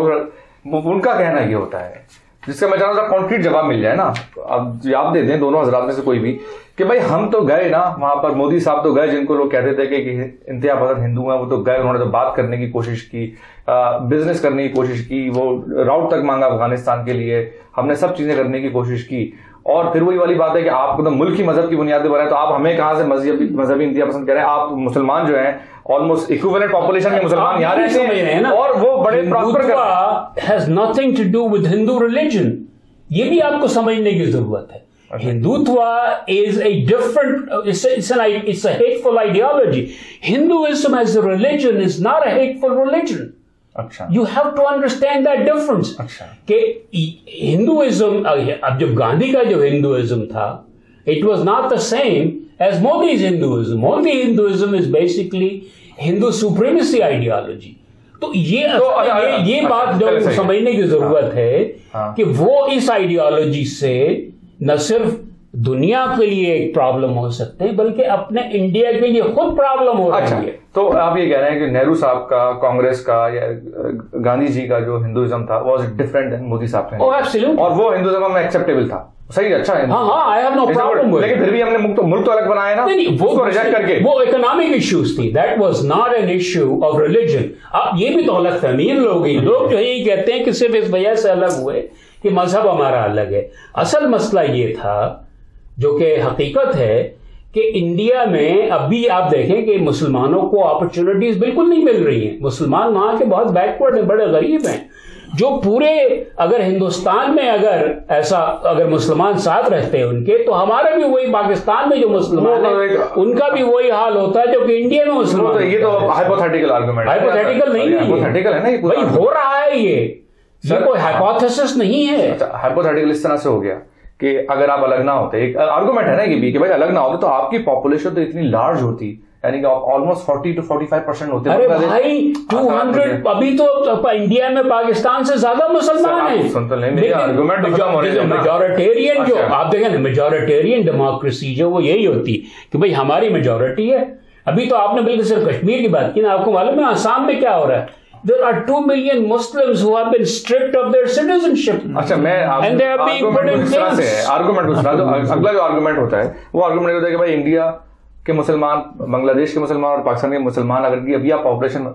उनका कहना ये होता है, जिसका मैं चाहता हूं कॉन्क्रीट जवाब मिल जाए ना। अब जवाब दे दें दोनों हजरात में से कोई भी, कि भाई हम तो गए ना वहां पर, मोदी साहब तो गए, जिनको लोग कहते थे कि इंतहा पसंद हिंदू हैं, वो तो गए, उन्होंने तो बात करने की कोशिश की, बिजनेस करने की कोशिश की, वो राउट तक मांगा अफगानिस्तान के लिए, हमने सब चीजें करने की कोशिश की। और फिर वही वाली बात है कि आपको तो मुल्क की मजहब की बुनियाद पर बनाए, तो आप हमें कहां से मजहबी इंतहा पसंद करें? आप मुसलमान जो हैं, ऑलमोस्ट इक्विवेलेंट पॉपुलेशन के मुसलमान यहाँ रहते हैं ना, और वो बड़े prosper has nothing to do with Hindu religion. ये भी आपको समझने की जरूरत है। Hindutva is a different, it's a hateful ideology. Hinduism as a religion is not a hateful religion. अच्छा, You have to understand that difference. अच्छा, कि हिंदुइज्म, अब जब गांधी का जो हिंदुइज्म था, it was not the same as Modi's Hinduism. Modi Hinduism is basically Hindu supremacy ideology. तो ये बात जो समझने की जरूरत है कि वो इस आइडियोलॉजी से न सिर्फ दुनिया के लिए एक प्रॉब्लम हो सकते हैं, बल्कि अपने इंडिया के लिए खुद प्रॉब्लम हो रही है। तो आप ये कह रहे हैं कि नेहरू साहब का, कांग्रेस का या गांधी जी का जो हिंदुइज्म था वाज डिफरेंट देन मोदी साहब का। एब्सोल्युटली, और वो हिंदुइज्म में एक्सेप्टेबल था, सही, अच्छा है। हाँ, I have no problem with, लेकिन फिर भी हमने मुल्क तो अलग बनाया ना, उसको रिजेक्ट करके। वो इकोनॉमिक इश्यूज थी, that was not an issue of religion. अब ये भी तो अलग फहमी लोग जो यही कहते हैं कि सिर्फ इस वजह से अलग हुए कि मजहब हमारा अलग है। असल मसला ये था, जो कि हकीकत है, कि इंडिया में अभी आप देखें कि मुसलमानों को अपॉर्चुनिटीज बिल्कुल नहीं मिल रही हैं। मुसलमान वहां के बहुत बैकवर्ड हैं, बड़े गरीब हैं। जो पूरे अगर हिंदुस्तान में अगर मुसलमान साथ रहते हैं उनके, तो हमारा भी वही पाकिस्तान में जो मुसलमान है उनका भी वही हाल होता है जो कि इंडिया में मुसलमान। तो ये तो हाइपोथेटिकल आर्गुमेंट, हाइपोथेटिकल नहीं है, हाइपोथेटिकल है ना, भाई हो रहा है ये कोई हाइपोथेसिस नहीं है। हाइपोथेटिकल इस तरह से हो गया कि अगर आप अलग ना होते, एक आर्गुमेंट है ना ये भी कि भाई अलग ना होते तो आपकी पॉपुलेशन तो इतनी लार्ज होती, यानी कि ऑलमोस्ट 40 to 45% होते। अरे भाई 200 अभी तो इंडिया में पाकिस्तान से ज्यादा मुसलमान हैं। मेजॉरिटेरियन जो आप देखें ना, मेजॉरिटेरियन डेमोक्रेसी जो वो यही होती कि भाई हमारी मेजॉरिटी है। अभी तो आपने बिल्कुल सिर्फ कश्मीर की बात की ना, आपको मालूम है आसाम में क्या हो रहा है? There are 2 million Muslims who have been stripped of their citizenship. अच्छा, मैं and they are being put in camps. Argument दूसरा, तो अगला जो आर्गुमेंट होता है वो आर्गुमेंट होता है कि भाई इंडिया के मुसलमान, बांग्लादेश के मुसलमान और पाकिस्तान के मुसलमान अगर अभी आप पॉपुलेशन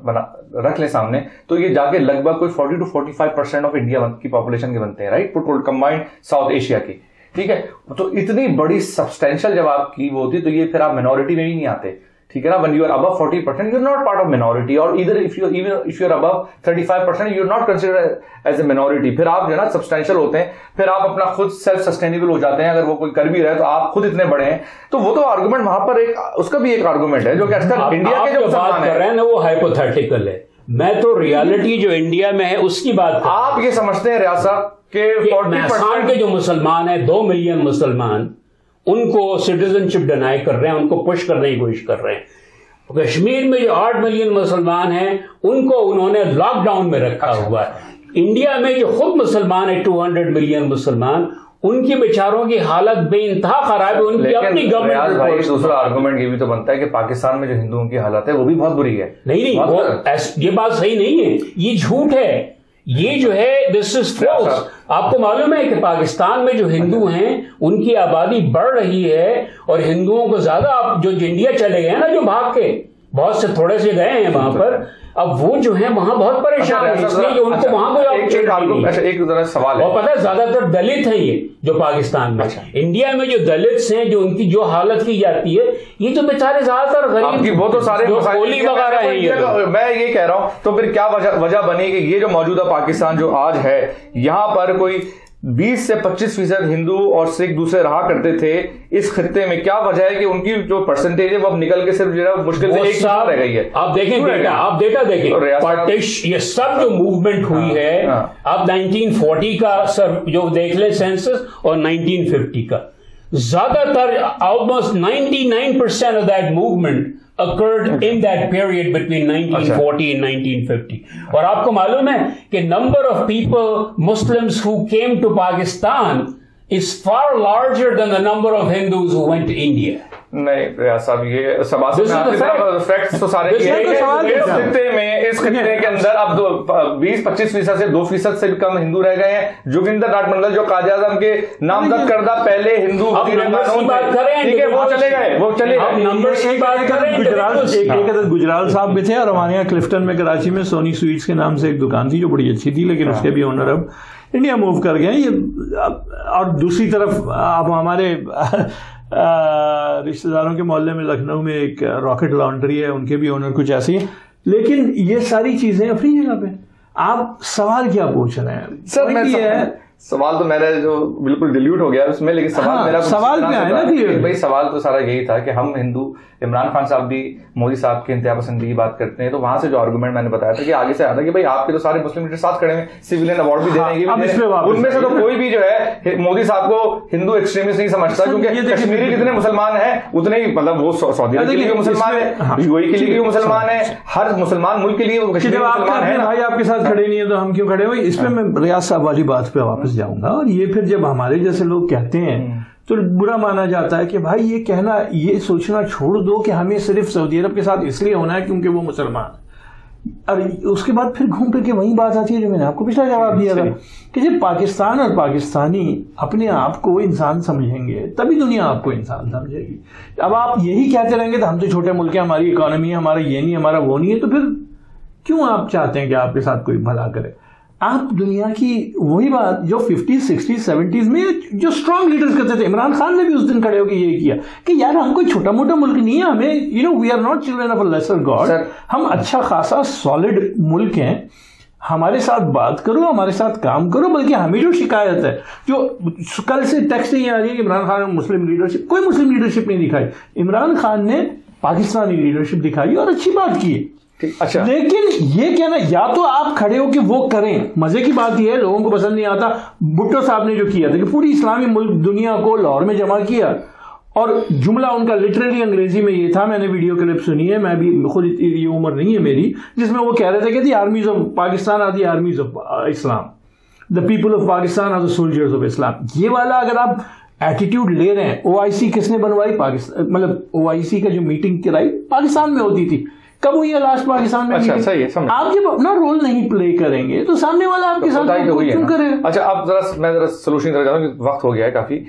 रख लें सामने, तो ये जाके लगभग कोई 40 to 45% ऑफ इंडिया की पॉपुलेशन के बनते हैं, राइट, कंबाइंड साउथ एशिया की। ठीक है, तो इतनी बड़ी सब्सटेंशियल जब आपकी वो होती, तो ये फिर आप मिनोरिटी में भी नहीं आते। ठीक है ना, when you are above 40% you're not part of minority, or either if you're above 35% you're not considered as a minority। फिर आप जो है ना सब्सटेंशियल होते हैं, फिर आप अपना खुद सेल्फ सस्टेनेबल हो जाते हैं। अगर वो कोई कर भी रहा है तो आप खुद इतने बड़े हैं, तो वो तो आर्गुमेंट वहां पर उसका भी एक आर्गुमेंट है जो कि आजकल इंडिया के जो बात कर रहे हैं ना वो हाइपोथेटिकल है। मैं तो रियलिटी जो इंडिया में है उसकी बात कर। आप ये समझते हैं रियासत के 40% के जो मुसलमान है, 2 मिलियन मुसलमान, उनको सिटीजनशिप डिनाई कर रहे हैं, उनको पुश करने की कोशिश कर रहे हैं। कश्मीर में जो 8 मिलियन मुसलमान हैं उनको उन्होंने लॉकडाउन में रखा हुआ है। इंडिया में जो खुद मुसलमान है 200 मिलियन मुसलमान, उनके बेचारों की हालत बेइंतहा खराब है। उनकी अपनी गवर्नमेंट। भाई दूसरा आर्गुमेंट ये भी तो बनता है कि पाकिस्तान में जो हिंदुओं की हालत है वो भी बहुत बुरी है। नहीं वो ये बात सही नहीं है, ये झूठ है, ये जो है दिस इज फॉल्स। आपको मालूम है कि पाकिस्तान में जो हिंदू हैं उनकी आबादी बढ़ रही है, और हिंदुओं को ज्यादा, आप जो इंडिया चले गए हैं ना, जो भाग के बहुत से थोड़े से गए हैं वहां पर, अब वो जो है वहां बहुत परेशान है, इसलिए कि उनको वहां कोई एक जरा सवाल है। और पता है ज्यादातर दलित हैं ये जो पाकिस्तान में। इंडिया में जो दलित हैं, जो उनकी जो हालत की जाती है, ये तो बेचारे ज्यादातर गरीब, वो तो सारे कोली वगैरह है ये। मैं ये कह रहा हूं, तो फिर क्या वजह बनी कि ये जो मौजूदा पाकिस्तान जो आज है, यहां पर कोई 20 से 25% हिंदू और सिख दूसरे रहा करते थे इस खित्ते में। क्या वजह है कि उनकी जो परसेंटेज है वो अब निकल के सिर्फ जो है मुश्किल से 1% रह गई है। आप देखें डेटा, आप डेटा देखें, ये सब जो मूवमेंट हुई है, आप 1940 का सर जो देख ले सेंसस और 1950 का, ज्यादातर almost 99% of that movement occurred in that period between 1940 and 1950। और आपको मालूम है कि number of people, Muslims who came to Pakistan is far larger than the number of Hindus who went to India। नहीं रियाज साहब, ये फैक्ट्स तो सारे इस खित्ते के अंदर अब 20-25% से 2% से भी कम हिंदू रह गए हैं। जोगिंदर नाथ मंडल जो कायदे आज़म के नामजद करदा पहले हिंदू ठीक है, वो चले गए। गुजराल साहब भी थे, और हमारे यहाँ क्लिफ्टन में कराची में सोनी स्वीट्स के नाम से एक दुकान थी जो बड़ी अच्छी थी, लेकिन उसके भी ओनर अब इंडिया मूव कर गए। ये और दूसरी तरफ आप हमारे रिश्तेदारों के मोहल्ले में लखनऊ में एक रॉकेट लॉन्ड्री है, उनके भी ओनर कुछ ऐसे ही। लेकिन ये सारी चीजें अपनी जगह पे। आप सवाल क्या पूछ रहे हैं सर? मैं सवाल तो मेरा जो बिल्कुल डिल्यूट हो गया उसमें, लेकिन सवाल मेरा सवाल क्या है ना कि भाई सवाल तो सारा यही था कि हम हिंदू, इमरान खान साहब भी मोदी साहब के इंतहा पसंदी की बात करते हैं, तो वहां से जो आर्गुमेंट मैंने बताया था कि आगे से आता कि भाई आपके तो सारे मुस्लिम लीडर साथ खड़े हैं, सिविलियन अवार्ड भी देने, उनमें से तो कोई भी जो है मोदी साहब को हिंदू एक्सट्रीमिस्ट नहीं समझता, क्योंकि कश्मीरी जितने मुसलमान है उतने ही, मतलब वो सऊदी अरब के लिए मुसलमान है, यूएई के लिए मुसलमान है, हर मुसलमान मुल्क के लिए मुसलमान है। भाई आपके साथ खड़े नहीं है तो हम क्यों खड़े हुए? इसमें मैं रियाज साहब वाली बात पे वापस जाऊंगा। और ये फिर जब हमारे जैसे लोग कहते हैं तो बुरा माना जाता है कि भाई ये कहना, ये सोचना छोड़ दो कि हमें सिर्फ सऊदी अरब के साथ इसलिए होना है क्योंकि वो मुसलमान। और उसके बाद फिर घूम फिर के वही बात आती है जो मैंने आपको पिछला जवाब दिया था कि जब पाकिस्तान और पाकिस्तानी अपने आप को इंसान समझेंगे तभी दुनिया आपको इंसान समझेगी। अब आप यही कहते रहेंगे तो हम तो छोटे मुल्क हैं, हमारी इकोनॉमी है, हमारा ये नहीं, हमारा वो नहीं है, तो फिर क्यों आप चाहते हैं कि आपके साथ कोई भला करे? आप दुनिया की वही बात जो 50s, 60s, 70s में जो स्ट्रांग लीडर्स करते थे, इमरान खान ने भी उस दिन खड़े होकर यही किया कि यार हम कोई छोटा मोटा मुल्क नहीं है, हमें we are not children of a lesser god, हम अच्छा खासा सॉलिड मुल्क हैं, हमारे साथ बात करो, हमारे साथ काम करो। बल्कि हमें जो शिकायत है, जो कल से टेक्स्ट नहीं आ रही है कि इमरान खान ने मुस्लिम लीडरशिप, कोई मुस्लिम लीडरशिप नहीं दिखाई। इमरान खान ने पाकिस्तानी लीडरशिप दिखाई और अच्छी बात की है। अच्छा, लेकिन ये कहना, या तो आप खड़े हो कि वो करें। मजे की बात यह है, लोगों को पसंद नहीं आता भुट्टो साहब ने जो किया था कि पूरी इस्लामी मुल्क दुनिया को लाहौर में जमा किया, और जुमला उनका लिटरली अंग्रेजी में ये था, मैंने वीडियो क्लिप सुनी है, मैं भी खुद, ये उम्र नहीं है मेरी, जिसमें वो कह रहे थे कि the armies of Pakistan are the armies of Islam, the people of Pakistan are the soldiers of Islam. ये वाला अगर आप एटीट्यूड ले रहे हैं, ओआईसी किसने बनवाई? पाकिस्तान, मतलब ओआईसी का जो मीटिंग कराई पाकिस्तान में होती थी। कब हुई है लास्ट पाकिस्तान में? अच्छा, सही है। आप जब अपना रोल नहीं प्ले करेंगे तो सामने वाला आपके साथ क्यों करेगा? अच्छा, अब मैं जरा सोल्यूशन करना चाहता हूँ, वक्त हो गया है काफी।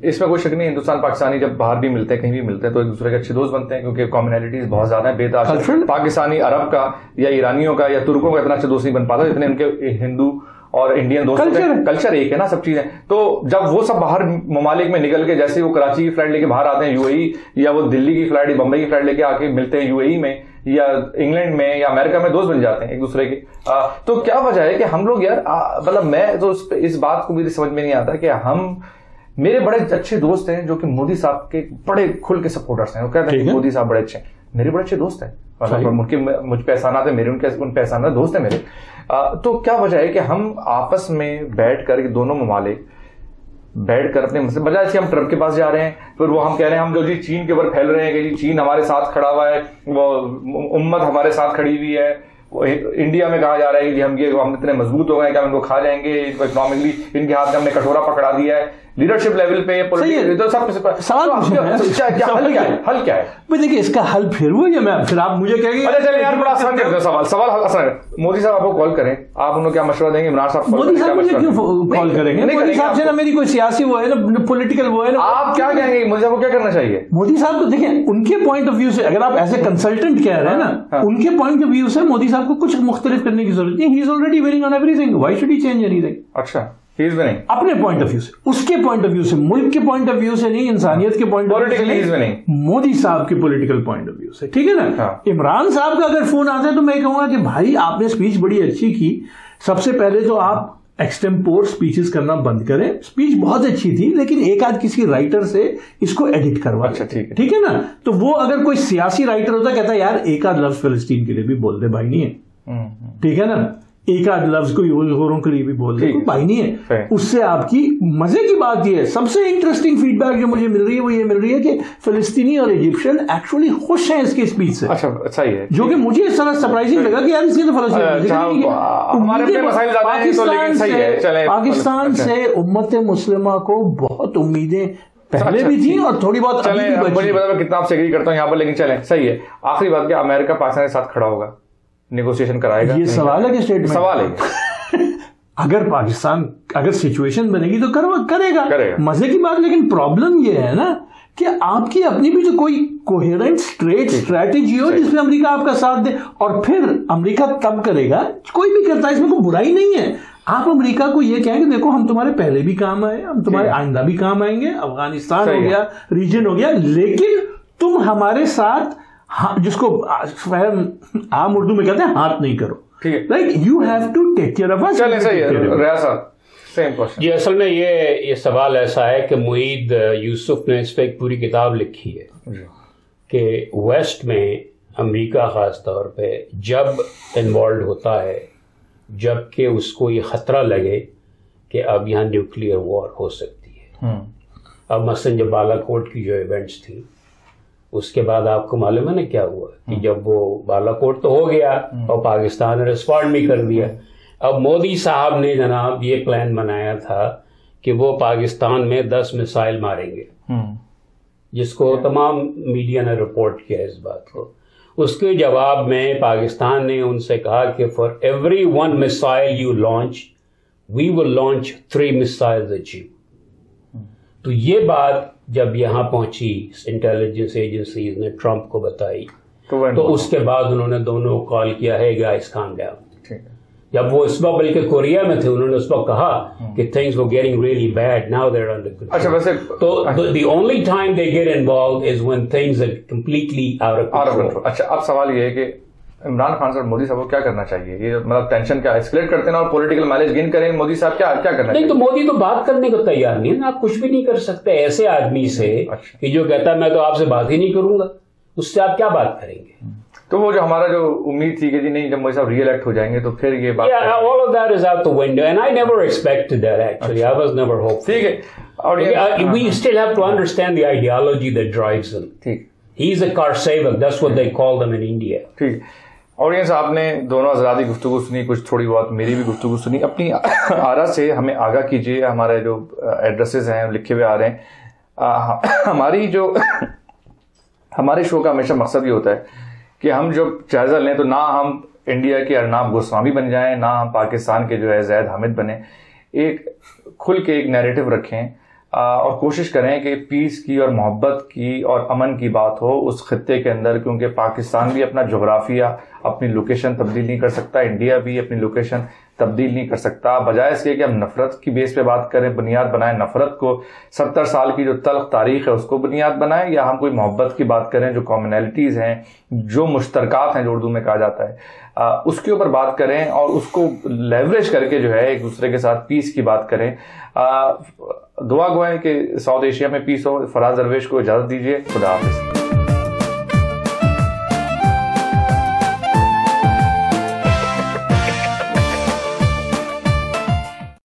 इसमें कोई शक नहीं, हिंदुस्तान पाकिस्तानी जब बाहर भी मिलते हैं, कहीं भी मिलते हैं, तो एक दूसरे के अच्छे दोस्त बनते हैं, क्योंकि कॉमनैलिटीज बहुत ज्यादा है। बेताश पाकिस्तानी अरब का या ईरानियों का या तुर्कों का इतना अच्छा दोस्त नहीं बन पाता जितने उनके हिंदू और इंडियन दोस्त कल्चर एक है ना, सब चीजें। तो जब वो सब बाहर ममालिक में निकल के, जैसे वो कराची की फ्लाइट लेके बाहर आते हैं यूएई, या वो दिल्ली की फ्लाइट, बम्बई की फ्लाइट लेके आके मिलते हैं यूएई में या इंग्लैंड में या अमेरिका में, दोस्त बन जाते हैं एक दूसरे के। तो क्या वजह है कि हम लोग यार, मतलब मैं तो इस बात को मेरी समझ में नहीं आता कि मेरे बड़े अच्छे दोस्त हैं जो कि मोदी साहब के बड़े खुल के सपोर्टर्स हैं, वो कहते हैं मोदी साहब बड़े अच्छे हैं, मेरे बड़े अच्छे दोस्त हैं, मुझ पे एहसानात है मेरे, उन पे एहसानात, दोस्त है मेरे। तो क्या वजह है कि हम आपस में बैठ कर, दोनों ममालिक बैठ कर अपने मसले, बजाय हम ट्रंप के पास जा रहे हैं, फिर वो हम कह रहे हैं हम जो जी चीन के ऊपर फैल रहे हैं कि जी चीन हमारे साथ खड़ा हुआ है, वो उम्मत हमारे साथ खड़ी हुई है। इंडिया में कहा जा रहा है कि हम इतने मजबूत हो गए कि हम इनको खा जाएंगे, इनको इकोनॉमिकली इनके हाथ में हमने कटोरा पकड़ा दिया है, लीडरशिप लेवल पे, तो सब सवाल हल क्या है? देखिए, इसका हल फिर वो है, मैं फिर आप मुझे कहेंगे अच्छा चलिए यार, बड़ा आसान करते हैं सवाल आसान है। मोदी साहब आपको कॉल करें, आप उन्हें क्या मशवरा देंगे? इमरान साहब मोदी साहब मुझे क्यों कॉल करेंगे? मोदी साहब से ना मेरी कोई सियासी वो है ना, पॉलिटिकल वो है ना। आप क्या कहेंगे मोदी साहब को क्या करना चाहिए? मोदी साहब को देखिए, उनके पॉइंट ऑफ व्यू से, अगर आप एज ए कंसल्टेंट कह रहे हैं ना, उनके पॉइंट ऑफ व्यू से मोदी साहब को कुछ मुख्तलिफ करने की जरूरत नहीं। He is already winning on everything, why should he change anything? अच्छा, अपने पॉइंट ऑफ व्यू से, उसके पॉइंट ऑफ व्यू से, मुल्क के पॉइंट ऑफ व्यू से नहीं, इंसानियत के पॉइंट ऑफ व्यू से नहीं, मोदी साहब के पॉलिटिकल पॉइंट ऑफ व्यू से, ठीक है ना। हाँ। इमरान साहब का अगर फोन आता है तो मैं कहूंगा कि भाई आपने स्पीच बड़ी अच्छी की, सबसे पहले तो आप एक्सटेम्पोर स्पीचेस करना बंद करें। स्पीच बहुत अच्छी थी, लेकिन एक आध किसी राइटर से इसको एडिट करवा। अच्छा, ठीक है ना। तो वो अगर कोई सियासी राइटर होता, कहता यार एक आध लफ्ज फिलिस्तीन के लिए भी बोल दे, भाई नहीं है, ठीक है ना, एक आध लफ्ज कोई औरों के लिए भी बोल दे, भाई नहीं है। उससे आपकी मजे की बात यह है, सबसे इंटरेस्टिंग फीडबैक जो मुझे मिल रही है वो ये मिल रही है कि फिलिस्तीनी और इजिप्शियन एक्चुअली खुश हैं इसके स्पीच से। अच्छा, सही है, जो कि मुझे इस तरह सरप्राइजिंग लगा कि यार इसके तो पाकिस्तान से उम्मत मुस्लिमा को बहुत उम्मीदें पहले भी थी और थोड़ी बहुत चले, मुझे पता कितना आपसे एग्री करता हूँ यहाँ पर, लेकिन चले सही है। आखिरी बात, क्या अमेरिका पाकिस्तान के साथ खड़ा होगा, नेगोशिएशन कराएगा? ये सवाल है कि स्टेटमेंट सवाल है। अगर पाकिस्तान, अगर सिचुएशन बनेगी तो करेगा। मजे की बात, लेकिन प्रॉब्लम ये है ना कि आपकी अपनी भी जो कोई कोहेरेंट स्ट्रेट स्ट्रैटेजी हो जिसमें अमेरिका आपका साथ दे, और फिर अमेरिका तब करेगा, कोई भी करता है, इसमें कोई बुराई नहीं है। आप अमेरिका को ये कहें कि देखो हम तुम्हारे पहले भी काम आए, हम तुम्हारे आइंदा भी काम आएंगे, अफगानिस्तान हो गया, रीजन हो गया, लेकिन तुम हमारे साथ जिसको आम उर्दू में कहते हैं हाथ नहीं करो, right? You have to take care of us. चलिए, सही है। रियाज साहब, सेम क्वेश्चन जी। असल में ये सवाल ऐसा है कि मुईद यूसुफ ने इस पर एक पूरी किताब लिखी है कि वेस्ट में अमेरिका खास तौर पे जब इन्वॉल्व होता है, जबकि उसको ये खतरा लगे कि अब यहाँ न्यूक्लियर वॉर हो सकती है। अब मसलन जब बालाकोट की जो इवेंट्स थी, उसके बाद आपको मालूम है ना क्या हुआ कि जब वो बालाकोट तो हो गया और पाकिस्तान ने रिस्पॉन्ड भी कर दिया। अब मोदी साहब ने जनाब ये प्लान बनाया था कि वो पाकिस्तान में 10 मिसाइल मारेंगे, जिसको तमाम मीडिया ने रिपोर्ट किया इस बात को। उसके जवाब में पाकिस्तान ने उनसे कहा कि for every 1 missile you launch we will launch 3 missiles at you. तो ये बात जब यहाँ पहुंची, इंटेलिजेंस एजेंसीज ने ट्रंप को बताई, तो उसके बाद उन्होंने दोनों को कॉल किया है गाइस काम डाउन। जब वो इस वक्त बल्कि कोरिया में थे, उन्होंने उस वक्त कहा कि things were getting really bad, now they are under control. अच्छा, वैसे तो the only time they get involved is when things are completely out of control. अच्छा, अब सवाल ये है कि इमरान खान साहब मोदी साहब को क्या करना चाहिए? ये मतलब टेंशन क्या एस्केलेट करते हैं और पॉलिटिकल माइलेज गेन करें, मोदी साहब क्या क्या करना नहीं चाहिए? तो मोदी तो बात करने को तैयार नहीं है ना, आप कुछ भी नहीं कर सकते ऐसे आदमी से। अच्छा। कि जो कहता है मैं तो आपसे बात ही नहीं करूंगा, उससे आप क्या बात करेंगे? तो वो जो हमारा जो उम्मीद थी कि जी नहीं जब मोदी साहब री-इलेक्ट हो जाएंगे तो फिर ये बात all of that is out the window and I never expected that actually. I was never hopeful. ठीक है। और We still have to understand the ideology that drives him. ठीक He's a car saver, that's what they call them in India. ठीक। Audience आपने दोनों हजरात की गुफ्तगू सुनी, कुछ थोड़ी बहुत मेरी भी गुफ्तगू सुनी। अपनी आरा से हमें आगाह कीजिए, हमारे जो एड्रेसेस हैं लिखे हुए आ रहे हैं। हमारी जो हमारे शो का हमेशा मकसद ये होता है कि हम जब जायजा लें तो ना हम इंडिया के अर्नाब गोस्वामी बन जाएं, ना हम पाकिस्तान के जो है जैद हामिद बने। एक खुल के एक नैरेटिव रखें और कोशिश करें कि पीस की और मोहब्बत की और अमन की बात हो उस खित्ते के अंदर, क्योंकि पाकिस्तान भी अपना जोग्राफिया, अपनी लोकेशन तब्दील नहीं कर सकता, इंडिया भी अपनी लोकेशन तब्दील नहीं कर सकता। बजाय इसके कि हम नफरत की बेस पे बात करें, बुनियाद बनाएं नफरत को, 70 साल की जो तल्ख तारीख है उसको बुनियाद बनाएं, या हम कोई मोहब्बत की बात करें, जो कॉमनैलिटीज हैं, जो मुश्तरकात हैं जो उर्दू में कहा जाता है, उसके ऊपर बात करें और उसको लेवरेज करके जो है एक दूसरे के साथ पीस की बात करें। दुआ गो है कि साउथ एशिया में पीस हो। फराज दरवेश को इजाजत दीजिए। खुदा हाफिज।